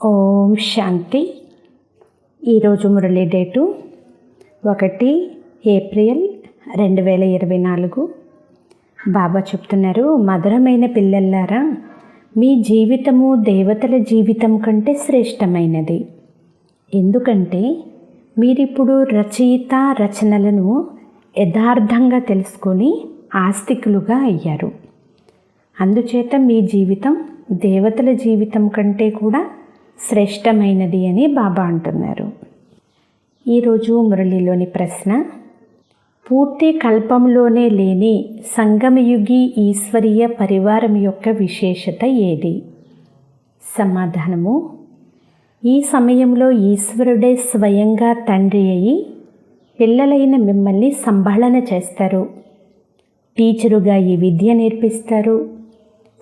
ఓం శాంతి. ఈరోజు Murali date 1 April 2024. బాబా చెప్తున్నారు, మధురమైన పిల్లల్లారా, మీ జీవితము దేవతల జీవితం కంటే శ్రేష్టమైనది. ఎందుకంటే మీరిప్పుడు రచయిత రచనలను యథార్థంగా తెలుసుకొని ఆస్తికులుగా అయ్యారు. అందుచేత మీ జీవితం దేవతల జీవితం కంటే కూడా శ్రేష్టమైనది అని బాబా అంటున్నారు. ఈరోజు మురళిలోని ప్రశ్న, పూర్తి కల్పంలోనే లేని సంగమయుగి ఈశ్వరీయ పరివారం యొక్క విశేషత ఏది? సమాధానము, ఈ సమయంలో ఈశ్వరుడే స్వయంగా తండ్రి అయి పిల్లలైన మిమ్మల్ని సంభాళన చేస్తారు. టీచరుగా ఈ విద్య నేర్పిస్తారు.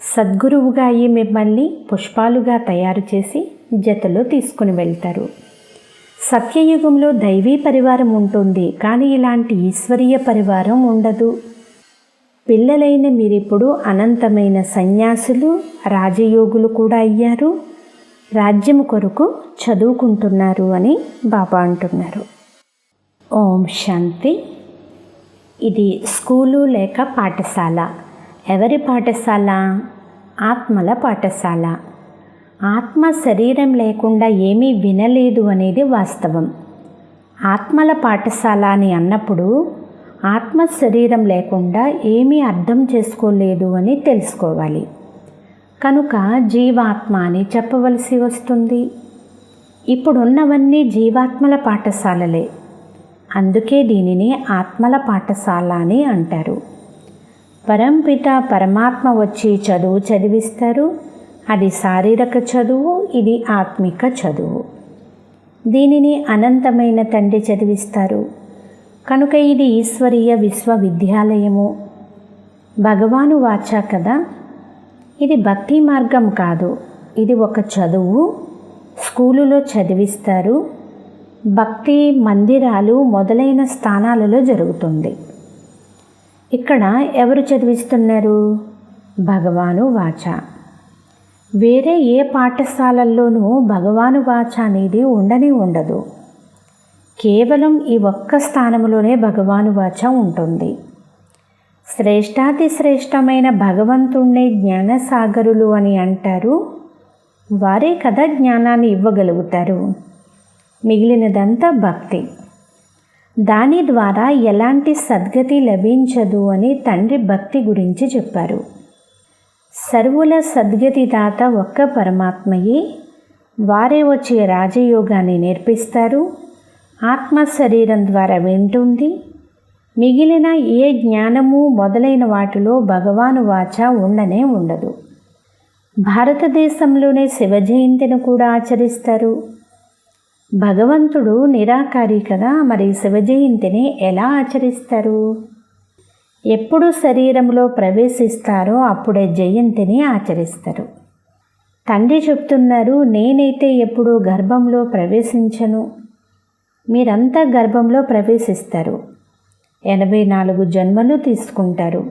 సద్గురువుగా అయి మిమ్మల్ని పుష్పాలుగా తయారు చేసి జతలో తీసుకుని వెళ్తారు. సత్యయుగంలో దైవీ పరివారం ఉంటుంది, కానీ ఇలాంటి ఈశ్వరీయ పరివారం ఉండదు. పిల్లలైన మీరిప్పుడు అనంతమైన సన్యాసులు, రాజయోగులు కూడా అయ్యారు. రాజ్యం కొరకు చదువుకుంటున్నారు అని బాబా అంటున్నారు. ఓం శాంతి. ఇది స్కూలు లేక పాఠశాల. ఎవరి పాఠశాల? ఆత్మల పాఠశాల. ఆత్మ శరీరం లేకుండా ఏమీ వినలేదు అనేది వాస్తవం. ఆత్మల పాఠశాల అని అన్నప్పుడు ఆత్మ శరీరం లేకుండా ఏమీ అర్థం చేసుకోలేదు అని తెలుసుకోవాలి. కనుక జీవాత్మ అని చెప్పవలసి వస్తుంది. ఇప్పుడున్నవన్నీ జీవాత్మల పాఠశాలలే. అందుకే దీనిని ఆత్మల పాఠశాల అని అంటారు. పరంపిత పరమాత్మ వచ్చి చదువు చదివిస్తారు. అది శారీరక చదువు, ఇది ఆత్మిక చదువు. దీనిని అనంతమైన తండ్రి చదివిస్తారు. కనుక ఇది ఈశ్వరీయ విశ్వవిద్యాలయము. భగవాను వాచా కదా. ఇది భక్తి మార్గం కాదు. ఇది ఒక చదువు. స్కూలులో చదివిస్తారు. భక్తి మందిరాలు మొదలైన స్థానాలలో జరుగుతుంది. ఇక్కడ ఎవరు చదివిస్తున్నారు? భగవాను వాచ. వేరే ఏ పాఠశాలల్లోనూ భగవాను వాచ అనేది ఉండదు. కేవలం ఈ ఒక్క స్థానంలోనే భగవాను వాచ ఉంటుంది. శ్రేష్టాతి శ్రేష్టమైన భగవంతుణ్ణి జ్ఞానసాగరులు అని అంటారు. వారే కదా జ్ఞానాన్ని ఇవ్వగలుగుతారు. మిగిలినదంతా భక్తి. దాని ద్వారా ఎలాంటి సద్గతి లభించదు అని తండ్రి భక్తి గురించి చెప్పారు. సర్వుల సద్గతి దాత ఒక్క పరమాత్మయే. వారే వచ్చి రాజయోగాన్ని నేర్పిస్తారు. ఆత్మ శరీరం ద్వారా వింటుంది. మిగిలిన ఏ జ్ఞానము మొదలైన వాటిలో భగవాను వాచ ఉండదు. భారతదేశంలోనే శివ జయంతిని కూడా ఆచరిస్తారు. భగవంతుడు నిరాకారి కదా, మరి శివ జయంతిని ఎలా ఆచరిస్తారు? ఎప్పుడు శరీరంలో ప్రవేశిస్తారో అప్పుడే జయంతిని ఆచరిస్తారు. తండ్రి చెప్తున్నారు, నేనైతే ఎప్పుడూ గర్భంలో ప్రవేశించను. మీరంతా గర్భంలో ప్రవేశిస్తారు. 84 జన్మలు తీసుకుంటారు.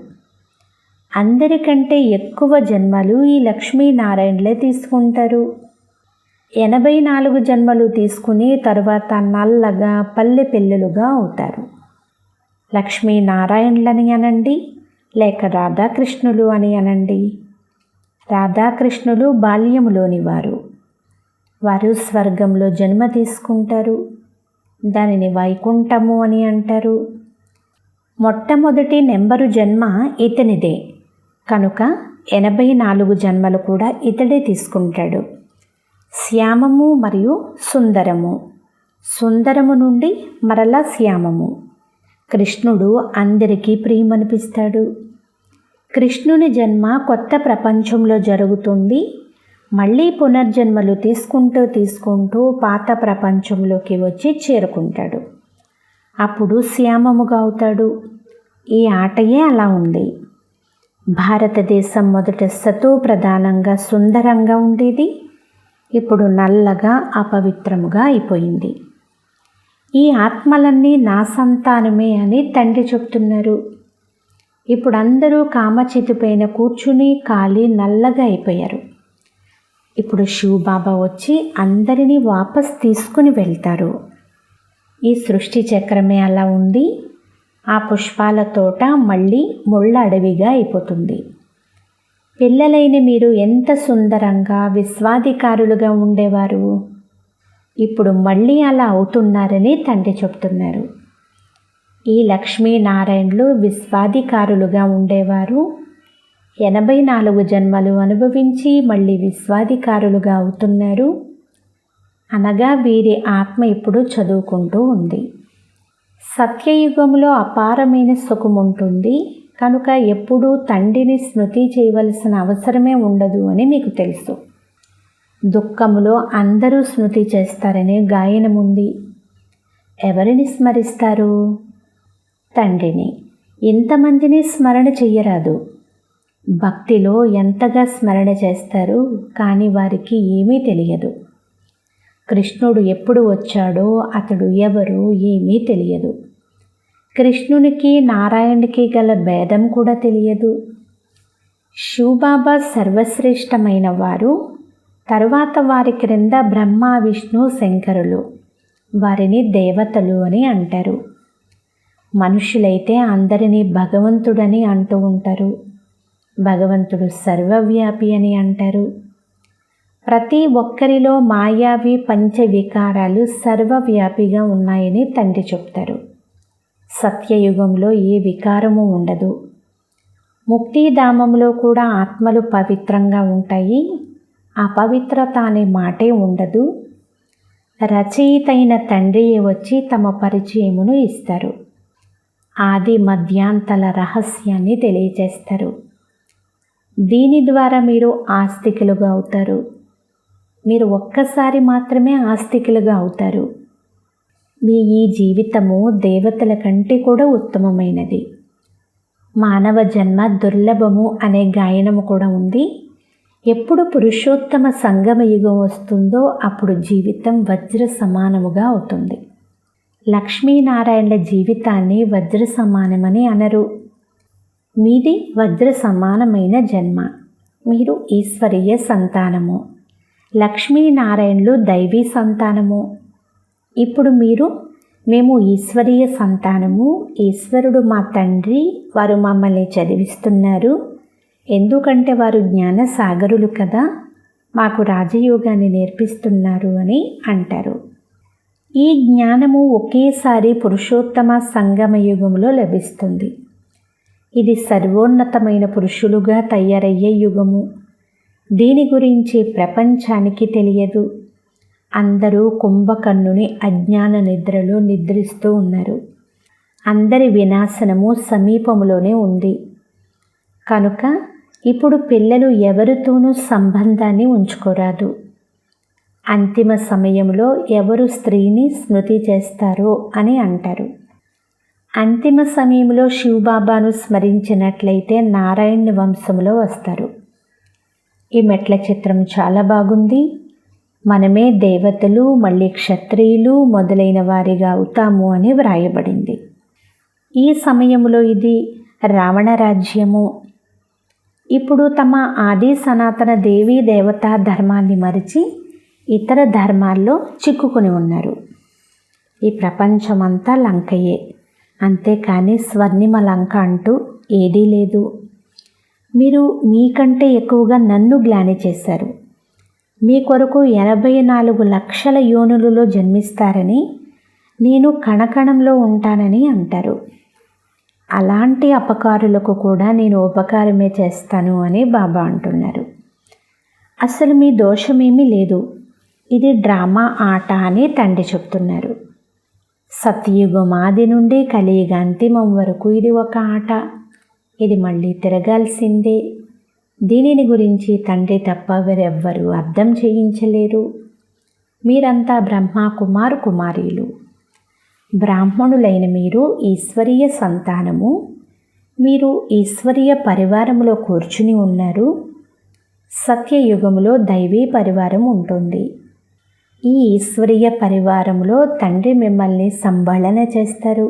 అందరికంటే ఎక్కువ జన్మలు ఈ లక్ష్మీనారాయణలే తీసుకుంటారు. 84 జన్మలు తీసుకుని తరువాత నల్లగా పల్లె పిల్లలుగా అవుతారు. లక్ష్మీనారాయణలని అనండి, లేక రాధాకృష్ణులు అని అనండి. రాధాకృష్ణులు బాల్యములోని వారు స్వర్గంలో జన్మ తీసుకుంటారు. దానిని వైకుంఠము అని అంటారు. మొట్టమొదటి నెంబరు జన్మ ఇతనిదే. కనుక 84 జన్మలు కూడా ఇతడే తీసుకుంటాడు. శ్యామము మరియు సుందరము. సుందరము నుండి మరలా శ్యామము. కృష్ణుడు అందరికీ ప్రియమనిపిస్తాడు. కృష్ణుని జన్మ కొత్త ప్రపంచంలో జరుగుతుంది. మళ్ళీ పునర్జన్మలు తీసుకుంటూ పాత ప్రపంచంలోకి వచ్చి చేరుకుంటాడు. అప్పుడు శ్యామముగా అవుతాడు. ఈ ఆటయే అలా ఉంది. భారతదేశం మొదట సతో ప్రధానంగా సుందరంగా ఉండేది. ఇప్పుడు నల్లగా అపవిత్రముగా అయిపోయింది. ఈ ఆత్మలన్నీ నా సంతానమే అని తండ్రి చెప్తున్నారు. ఇప్పుడు అందరూ కామచితిపైన కూర్చుని కాలి నల్లగా అయిపోయారు. ఇప్పుడు శివబాబా వచ్చి అందరినీ వాపస్ తీసుకుని వెళ్తారు. ఈ సృష్టి చక్రమే అలా ఉంది. ఆ పుష్పాల తోట మళ్ళీ ముళ్ళ అడవిగా అయిపోతుంది. పిల్లలైన మీరు ఎంత సుందరంగా విశ్వాధికారులుగా ఉండేవారు, ఇప్పుడు మళ్ళీ అలా అవుతున్నారని తండ్రి చెప్తున్నారు. ఈ లక్ష్మీనారాయణులు విశ్వాధికారులుగా ఉండేవారు. 84 జన్మలు అనుభవించి మళ్ళీ విశ్వాధికారులుగా అవుతున్నారు. అనగా వీరి ఆత్మ ఇప్పుడు చదువుకుంటూ ఉంది. సత్యయుగంలో అపారమైన సుఖం ఉంటుంది కనుక ఎప్పుడూ తండ్రిని స్మృతి చేయవలసిన అవసరమే ఉండదు అని మీకు తెలుసు. దుఃఖములో అందరూ స్మృతి చేస్తారనే గాయనం ఉంది. ఎవరిని స్మరిస్తారు? తండ్రిని. ఇంతమందిని స్మరణ చెయ్యరాదు. భక్తిలో ఎంతగా స్మరణ చేస్తారు కానీ వారికి ఏమీ తెలియదు. కృష్ణుడు ఎప్పుడు వచ్చాడో అతడు ఎవరు ఏమీ తెలియదు. కృష్ణునికి నారాయణుడికి గల భేదం కూడా తెలియదు. శివబాబా సర్వశ్రేష్టమైన వారు. తరువాత వారి క్రింద బ్రహ్మ విష్ణు శంకరులు. వారిని దేవతలు అని అంటారు. మనుషులైతే అందరినీ భగవంతుడని అంటూ ఉంటారు. భగవంతుడు సర్వవ్యాపి అని అంటారు. ప్రతి ఒక్కరిలో మాయావి పంచవికారాలు సర్వవ్యాపిగా ఉన్నాయని తండ్రి చెప్తారు. సత్యయుగంలో ఏ వికారము ఉండదు. ముక్తిధామంలో కూడా ఆత్మలు పవిత్రంగా ఉంటాయి. అపవిత్రత అనే మాటే ఉండదు. రచయితైన తండ్రియే వచ్చి తమ పరిచయమును ఇస్తారు. ఆది మధ్యాంతల రహస్యాన్ని తెలియజేస్తారు. దీని ద్వారా మీరు ఆస్తికులుగా అవుతారు. మీరు ఒక్కసారి మాత్రమే ఆస్తికులుగా అవుతారు. మీ ఈ జీవితము దేవతల కంటే కూడా ఉత్తమమైనది. మానవ జన్మ దుర్లభము అనే గాయనము కూడా ఉంది. ఎప్పుడు పురుషోత్తమ సంగమ యుగం వస్తుందో అప్పుడు జీవితం వజ్ర సమానముగా అవుతుంది. లక్ష్మీనారాయణుల జీవితాన్ని వజ్ర సమానమని అనరు. మీది వజ్ర సమానమైన జన్మ. మీరు ఈశ్వరీయ సంతానము. లక్ష్మీనారాయణులు దైవీ సంతానము. ఇప్పుడు మేము ఈశ్వరీయ సంతానము. ఈశ్వరుడు మా తండ్రి. వారు మమ్మల్ని చదివిస్తున్నారు. ఎందుకంటే వారు జ్ఞాన సాగరులు కదా, మాకు రాజయోగాన్ని నేర్పిస్తున్నారు అని అంటారు. ఈ జ్ఞానము ఒకేసారి పురుషోత్తమ సంగమ యుగంలో లభిస్తుంది. ఇది సర్వోన్నతమైన పురుషులుగా తయారయ్యే యుగము. దీని గురించి ప్రపంచానికి తెలియదు. అందరూ కుంభకర్ణుని అజ్ఞాన నిద్రలో నిద్రిస్తూ ఉన్నారు. అందరి వినాశనము సమీపంలోనే ఉంది. కనుక ఇప్పుడు పిల్లలు ఎవరితోనూ సంబంధాన్ని ఉంచుకోరాదు. అంతిమ సమయంలో ఎవరు స్త్రీని స్మృతి చేస్తారో అని అంటారు. అంతిమ సమయంలో శివబాబాను స్మరించినట్లయితే నారాయణ వంశంలో వస్తారు. ఈ మెట్ల చిత్రం చాలా బాగుంది. మనమే దేవతలు, మళ్ళీ క్షత్రియులు మొదలైన వారిగా అవుతాము అని వ్రాయబడింది. ఈ సమయంలో ఇది రావణ రాజ్యము. ఇప్పుడు తమ ఆది సనాతన దేవీ దేవతా ధర్మాన్ని మరిచి ఇతర ధర్మాల్లో చిక్కుకుని ఉన్నారు. ఈ ప్రపంచమంతా లంకయే, అంతేకాని స్వర్ణిమ లంక అంటూ ఏదీ లేదు. మీరు మీకంటే ఎక్కువగా నన్ను గ్లాని చేశారు. మీ కొరకు 84 లక్షల యోనులలో జన్మిస్తారని, నేను కణకణంలో ఉంటానని అంటారు. అలాంటి అపకారులకు కూడా నేను ఉపకారమే చేస్తాను అని బాబా అంటున్నారు. అసలు మీ దోషమేమీ లేదు. ఇది డ్రామా ఆట అని తండ్రి చెప్తున్నారు. సత్యయుగం ఆది నుండి కలియుగ అంతిమం వరకు ఇది ఒక ఆట. ఇది మళ్ళీ తిరగాల్సిందే. దీనిని గురించి తండ్రి తప్ప వేరెవ్వరూ అర్థం చేయించలేరు. మీరంతా బ్రహ్మ కుమారులు. బ్రాహ్మణులైన మీరు ఈశ్వరీయ సంతానము. మీరు ఈశ్వరీయ పరివారంలో కూర్చుని ఉన్నారు. సత్యయుగంలో దైవీ పరివారం ఉంటుంది. ఈ ఈశ్వరీయ పరివారంలో తండ్రి మిమ్మల్ని సంభాళన చేస్తారు,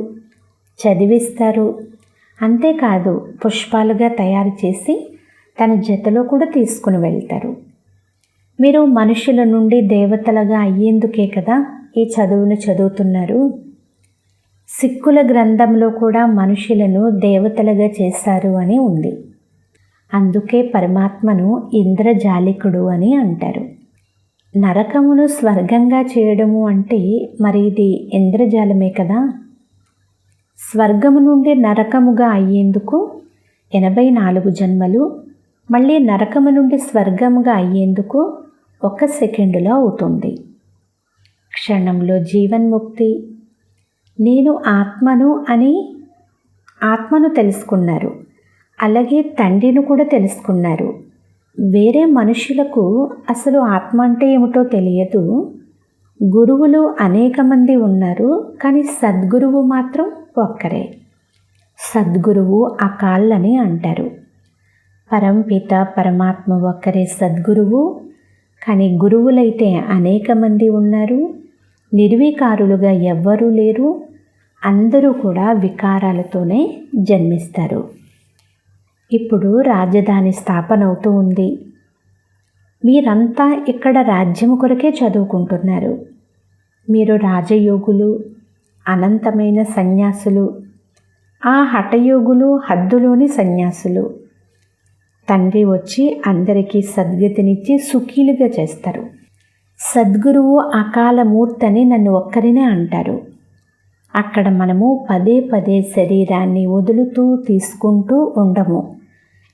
చదివిస్తారు. అంతేకాదు పుష్పాలుగా తయారు చేసి తన జతలో కూడా తీసుకుని వెళ్తారు. మీరు మనుషుల నుండి దేవతలుగా అయ్యేందుకే కదా ఈ చదువును చదువుతున్నారు. సిక్కుల గ్రంథంలో కూడా మనుషులను దేవతలుగా చేశారు అని ఉంది. అందుకే పరమాత్మను ఇంద్రజాలికుడు అని అంటారు. నరకమును స్వర్గంగా చేయడము అంటే మరి ఇది ఇంద్రజాలమే కదా. స్వర్గము నుండి నరకముగా అయ్యేందుకు 84 జన్మలు, మళ్ళీ నరకము నుండి స్వర్గముగా అయ్యేందుకు 1 సెకండులో అవుతుంది. క్షణంలో జీవన్ముక్తి. నేను ఆత్మను అని ఆత్మను తెలుసుకున్నారు. అలాగే తండ్రిని కూడా తెలుసుకున్నారు. వేరే మనుషులకు అసలు ఆత్మ అంటే ఏమిటో తెలియదు. గురువులు అనేక మంది ఉన్నారు, కానీ సద్గురువు మాత్రం ఒక్కరే. సద్గురువు అకాల్ అని అంటారు. పరంపిత పరమాత్మ ఒక్కరే సద్గురువు. కానీ గురువులైతే అనేక మంది ఉన్నారు. నిర్వికారులుగా ఎవ్వరూ లేరు. అందరూ కూడా వికారాలతోనే జన్మిస్తారు. ఇప్పుడు రాజధాని స్థాపన అవుతూ ఉంది. మీరంతా ఇక్కడ రాజ్యం కొరకే చదువుకుంటున్నారు. మీరు రాజయోగులు, అనంతమైన సన్యాసులు, ఆ హఠయోగులు హద్దులోని సన్యాసులు. తండ్రి వచ్చి అందరికీ సద్గతినిచ్చి సుఖీలుగా చేస్తారు. సద్గురువు అకాలమూర్తి అని నన్ను ఒక్కరినే అంటారు. అక్కడ మనము పదే పదే శరీరాన్ని వదులుతూ తీసుకుంటూ ఉండము.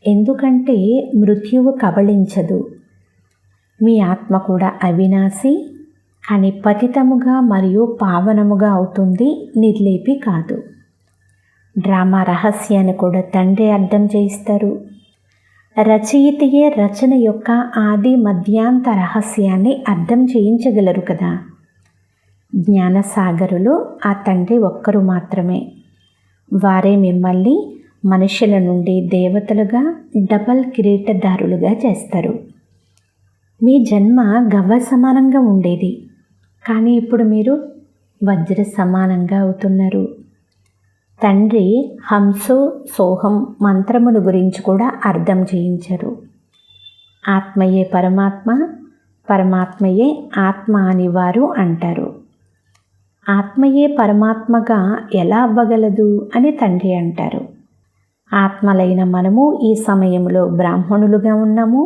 ఎందుకంటే మృత్యువు కబళించదు. మీ ఆత్మ కూడా అవినాశి, కానీ పతితముగా మరియు పావనముగా అవుతుంది, నిర్లేపి కాదు. డ్రామా రహస్యాన్ని కూడా తండ్రి అర్థం చేయిస్తారు. రచయితయే రచన యొక్క ఆది మధ్యాంత రహస్యాన్ని అర్థం చేయించగలరు కదా. జ్ఞానసాగరులు ఆ తండ్రి ఒక్కరు మాత్రమే. వారే మిమ్మల్ని మనుషుల నుండి దేవతలుగా, డబల్ కిరీటదారులుగా చేస్తారు. మీ జన్మ గవ్వ సమానంగా ఉండేది, కానీ ఇప్పుడు మీరు వజ్ర సమానంగా అవుతున్నారు. తండ్రి హంసో సోహం మంత్రమును గురించి కూడా అర్థం చేయించరు. ఆత్మయే పరమాత్మ, పరమాత్మయే ఆత్మ అని వారు అంటారు. ఆత్మయే పరమాత్మగా ఎలా అవ్వగలదు అని తండ్రి అంటారు. ఆత్మలైన మనము ఈ సమయంలో బ్రాహ్మణులుగా ఉన్నాము.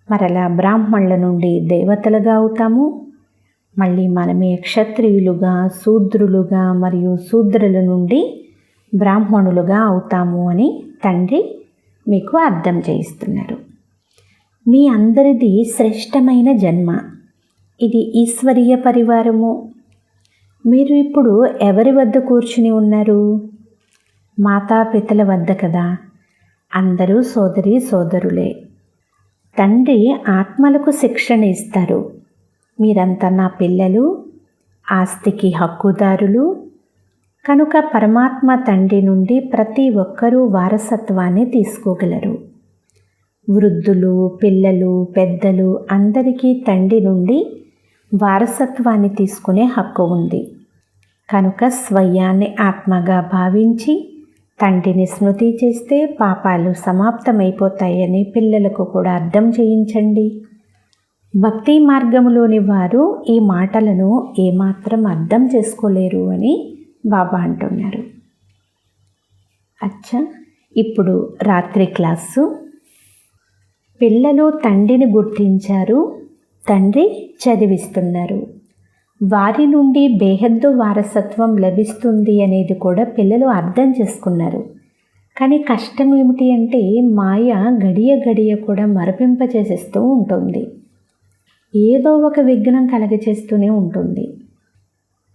మరలా బ్రాహ్మణుల నుండి దేవతలుగా అవుతాము. మళ్ళీ మనమే క్షత్రియులుగా, శూద్రులుగా మరియు శూద్రుల నుండి బ్రాహ్మణులుగా అవుతాము అని తండ్రి మీకు అర్థం చేయిస్తున్నారు. మీ అందరిది శ్రేష్టమైన జన్మ. ఇది ఈశ్వరీయ పరివారము. మీరు ఇప్పుడు ఎవరి వద్ద కూర్చుని ఉన్నారు? మాతాపితల వద్ద కదా. అందరూ సోదరి సోదరులే. తండ్రి ఆత్మలకు శిక్షణ ఇస్తారు. మీరంతా నా పిల్లలు, ఆస్తికి హక్కుదారులు. కనుక పరమాత్మ తండ్రి నుండి ప్రతి ఒక్కరూ వారసత్వాన్ని తీసుకోగలరు. వృద్ధులు, పిల్లలు, పెద్దలు అందరికీ తండ్రి నుండి వారసత్వాన్ని తీసుకునే హక్కు ఉంది. కనుక స్వయాన్ని ఆత్మగా భావించి తండ్రిని స్మృతి చేస్తే పాపాలు సమాప్తమైపోతాయని పిల్లలకు కూడా అర్థం చేయించండి. భక్తి మార్గంలోని వారు ఈ మాటలను ఏమాత్రం అర్థం చేసుకోలేరు అని బాబా అంటున్నారు. అచ్చా, ఇప్పుడు రాత్రి క్లాసు. పిల్లలు తండ్రిని గుర్తించారు, తండ్రి చదివిస్తున్నారు. వారి నుండి బేహద్దు వారసత్వం లభిస్తుంది అనేది కూడా పిల్లలు అర్థం చేసుకున్నారు. కానీ కష్టం ఏమిటి అంటే మాయ గడియ గడియ కూడా మరపింపచేసేస్తూ ఉంటుంది. ఏదో ఒక విఘ్నం కలగచేస్తూనే ఉంటుంది.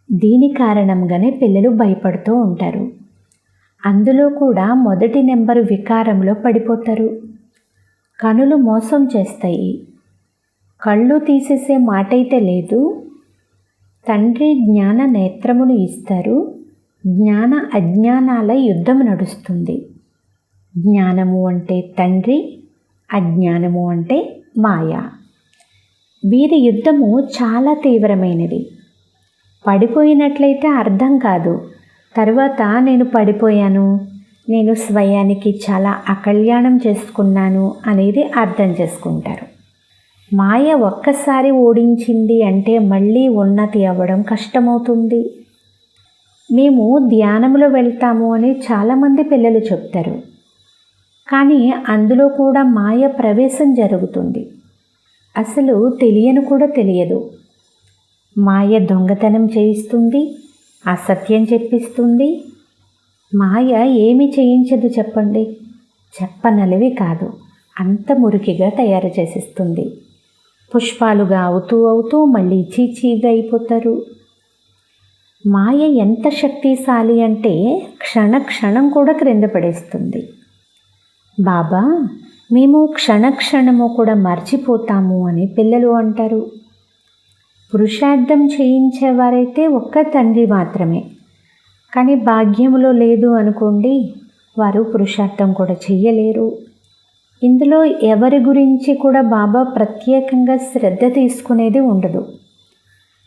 దీని కారణంగానే పిల్లలు భయపడుతూ ఉంటారు. అందులో కూడా మొదటి నెంబరు వికారంలో పడిపోతారు. కనులు మోసం చేస్తాయి. కళ్ళు తీసేసే మాటైతే లేదు. తండ్రి జ్ఞాన నేత్రమును ఇస్తారు. జ్ఞాన అజ్ఞానాల యుద్ధం నడుస్తుంది. జ్ఞానము అంటే తండ్రి, అజ్ఞానము అంటే మాయ. వీరి యుద్ధము చాలా తీవ్రమైనది. పడిపోయినట్లయితే అర్థం కాదు. తర్వాత నేను పడిపోయాను, నేను స్వయానికి చాలా అకళ్యాణం చేసుకున్నాను అనేది అర్థం చేసుకుంటారు. మాయ ఒక్కసారి ఓడించింది అంటే మళ్ళీ ఉన్నతి అవ్వడం కష్టమవుతుంది. మేము ధ్యానంలో వెళ్తాము అని చాలామంది పిల్లలు చెప్తారు, కానీ అందులో కూడా మాయ ప్రవేశం జరుగుతుంది. అసలు తెలియను కూడా తెలియదు. మాయ దొంగతనం చేయిస్తుంది, అసత్యం చెప్పిస్తుంది. మాయ ఏమి చేయించదు చెప్పండి, చెప్పనలివి కాదు, అంత మురికిగా తయారు చేసిస్తుంది. పుష్పాలుగా అవుతూ మళ్ళీ చీచీగా అయిపోతారు. మాయ ఎంత శక్తిశాలి అంటే క్షణం కూడా క్రింద పడేస్తుంది. బాబా, మేము క్షణము కూడా మర్చిపోతాము అని పిల్లలు అంటారు. పురుషార్థం చేయించేవారైతే ఒక్క తండ్రి మాత్రమే, కానీ భాగ్యములో లేదు అనుకోండి, వారు పురుషార్థం కూడా చెయ్యలేరు. ఇందులో ఎవరి గురించి కూడా బాబా ప్రత్యేకంగా శ్రద్ధ తీసుకునేది ఉండదు.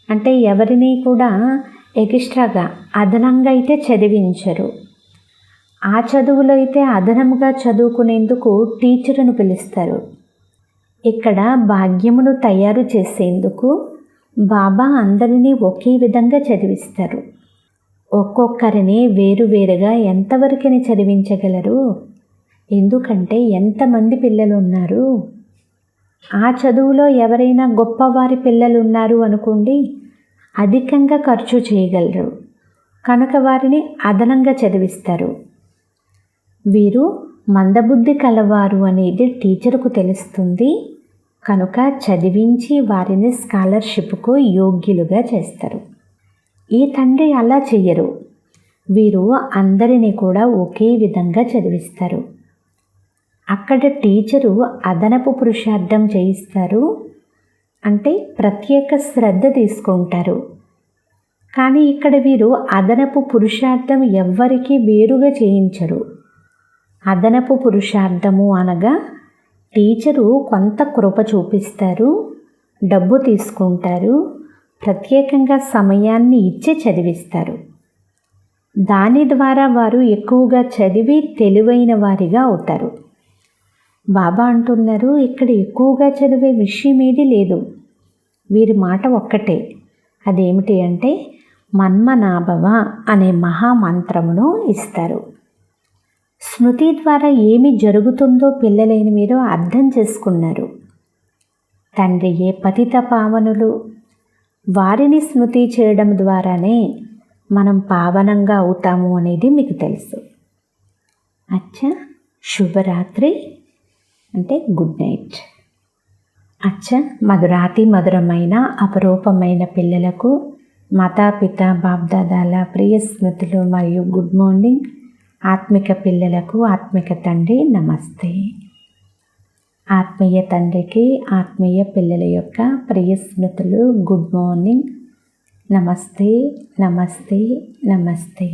అంటే ఎవరిని కూడా ఎక్స్ట్రాగా అదనంగా అయితే చదివించరు. ఆ చదువులో అయితే అదనంగా చదువుకునేందుకు టీచర్ను పిలుస్తారు. ఇక్కడ భాగ్యమును తయారు చేసేందుకు బాబా అందరినీ ఒకే విధంగా చదివిస్తారు. ఒక్కొక్కరిని వేరువేరుగా ఎంతవరకని చదివించగలరు? ఎందుకంటే ఎంతమంది పిల్లలు ఉన్నారు. ఆ చదువులో ఎవరైనా గొప్పవారి పిల్లలు ఉన్నారు అనుకోండి, అధికంగా ఖర్చు చేయగలరు, కనుక వారిని అదనంగా చదివిస్తారు. వీరు మందబుద్ధి కలవారు అనేది టీచర్కు తెలుస్తుంది, కనుక చదివించి వారిని స్కాలర్షిప్కు యోగ్యులుగా చేస్తారు. ఈ తండ్రి అలా చెయ్యరు. వీరు అందరినీ కూడా ఒకే విధంగా చదివిస్తారు. అక్కడ టీచరు అదనపు పురుషార్థం చేయిస్తారు, అంటే ప్రత్యేక శ్రద్ధ తీసుకుంటారు. కానీ ఇక్కడ వీరు అదనపు పురుషార్థం ఎవ్వరికీ వేరుగా చేయించరు. అదనపు పురుషార్థము అనగా టీచరు కొంత కృప చూపిస్తారు, డబ్బు తీసుకుంటారు, ప్రత్యేకంగా సమయాన్ని ఇచ్చి చదివిస్తారు. దాని ద్వారా వారు ఎక్కువగా చదివి తెలివైన వారిగా అవుతారు. బాబా అంటున్నారు, ఇక్కడ ఎక్కువగా చదివే విషయం ఏది లేదు. వీరి మాట ఒక్కటే, అదేమిటి అంటే మన్మనాభవ అనే మహామంత్రమును ఇస్తారు. స్మృతి ద్వారా ఏమి జరుగుతుందో పిల్లలైన మీరు అర్థం చేసుకున్నారు. తండ్రియే పతిత పావనులు, వారిని స్మృతి చేయడం ద్వారానే మనం పావనంగా అవుతాము అనేది మీకు తెలుసు. అచ్చా, శుభరాత్రి అంటే గుడ్ నైట్. అచ్చా, మధురాతి మధురమైన అపరూపమైన పిల్లలకు మాతాపిత బాప్దాదాల ప్రియ స్మృతులు మరియు గుడ్ మార్నింగ్. ఆత్మిక పిల్లలకు ఆత్మిక తండ్రి నమస్తే. ఆత్మీయ తండ్రికి ఆత్మీయ పిల్లల యొక్క ప్రియ స్మృతులు గుడ్ మార్నింగ్. నమస్తే నమస్తే నమస్తే.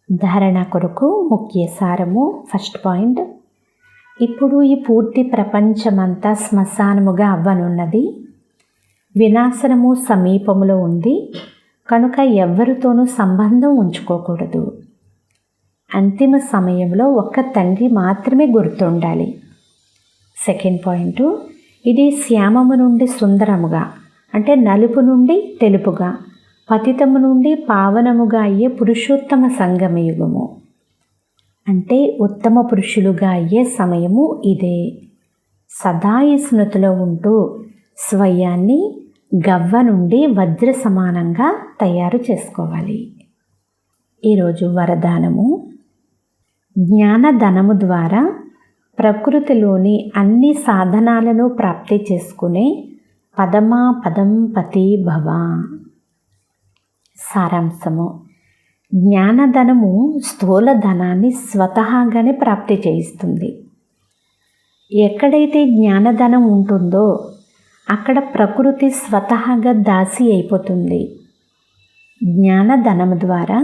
ధారణ కొరకు ముఖ్య సారము. ఫస్ట్ పాయింట్, ఇప్పుడు ఈ పూర్తి ప్రపంచమంతా శ్మశానముగా అవ్వనున్నది. వినాశనము సమీపంలో ఉంది, కనుక ఎవ్వరితోనూ సంబంధం ఉంచుకోకూడదు. అంతిమ సమయంలో ఒక్క తండ్రి మాత్రమే గుర్తుండాలి. సెకండ్ పాయింట్, ఇది శ్యామము నుండి సుందరముగా అంటే నలుపు నుండి తెలుపుగా, పతితము నుండి పావనముగా అయ్యే పురుషోత్తమ సంగమయుగము. అంటే ఉత్తమ పురుషులుగా అయ్యే సమయము ఇదే. సదా ఈ స్మృతిలో ఉంటూ స్వయాన్ని గవ్వ నుండి వజ్ర సమానంగా తయారు చేసుకోవాలి. ఈరోజు వరదానము, జ్ఞానధనము ద్వారా ప్రకృతిలోని అన్ని సాధనాలను ప్రాప్తి చేసుకునే పదమా పదం పతి భవ. సారాంశము, జ్ఞానధనము స్థూల ధనాన్ని స్వతహాగానే ప్రాప్తి చేయిస్తుంది. ఎక్కడైతే జ్ఞానధనం ఉంటుందో అక్కడ ప్రకృతి స్వతహాగా దాసి అయిపోతుంది. జ్ఞానధనము ద్వారా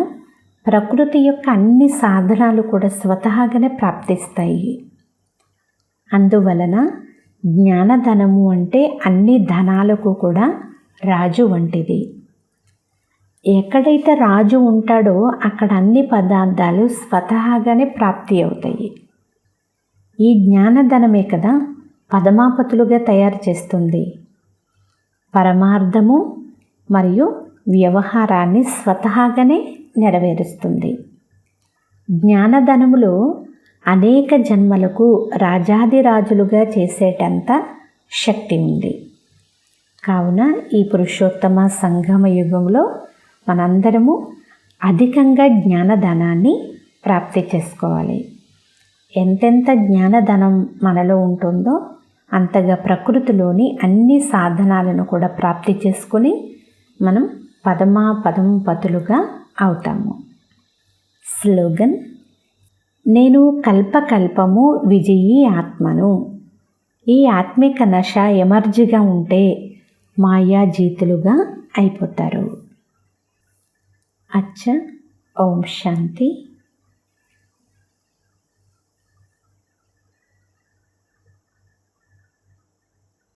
ప్రకృతి యొక్క అన్ని సాధనాలు కూడా స్వతహాగానే ప్రాప్తిస్తాయి. అందువలన జ్ఞానధనము అంటే అన్ని ధనాలకు కూడా రాజు వంటిది. ఎక్కడైతే రాజు ఉంటాడో అక్కడ అన్ని పదార్థాలు స్వతహాగానే ప్రాప్తి అవుతాయి. ఈ జ్ఞానధనమే కదా పదమాపతులుగా తయారు చేస్తుంది. పరమార్థము మరియు వ్యవహారాన్ని స్వతహాగానే నెరవేరుస్తుంది. జ్ఞానధనములో అనేక జన్మలకు రాజాదిరాజులుగా చేసేటంత శక్తి ఉంది. కావున ఈ పురుషోత్తమ సంగమ యుగంలో మనందరము అధికంగా జ్ఞానధనాన్ని ప్రాప్తి చేసుకోవాలి. ఎంతెంత జ్ఞానధనం మనలో ఉంటుందో అంతగా ప్రకృతిలోని అన్ని సాధనాలను కూడా ప్రాప్తి చేసుకొని మనం పదం పతులుగా అవుతాము. స్లోగన్: నేను కల్పకల్పము విజయీ ఆత్మను. ఈ ఆత్మిక నశ ఎమర్జీగా ఉంటే మాయాజీతులుగా అయిపోతారు. అచ్చ. ఓం శాంతి.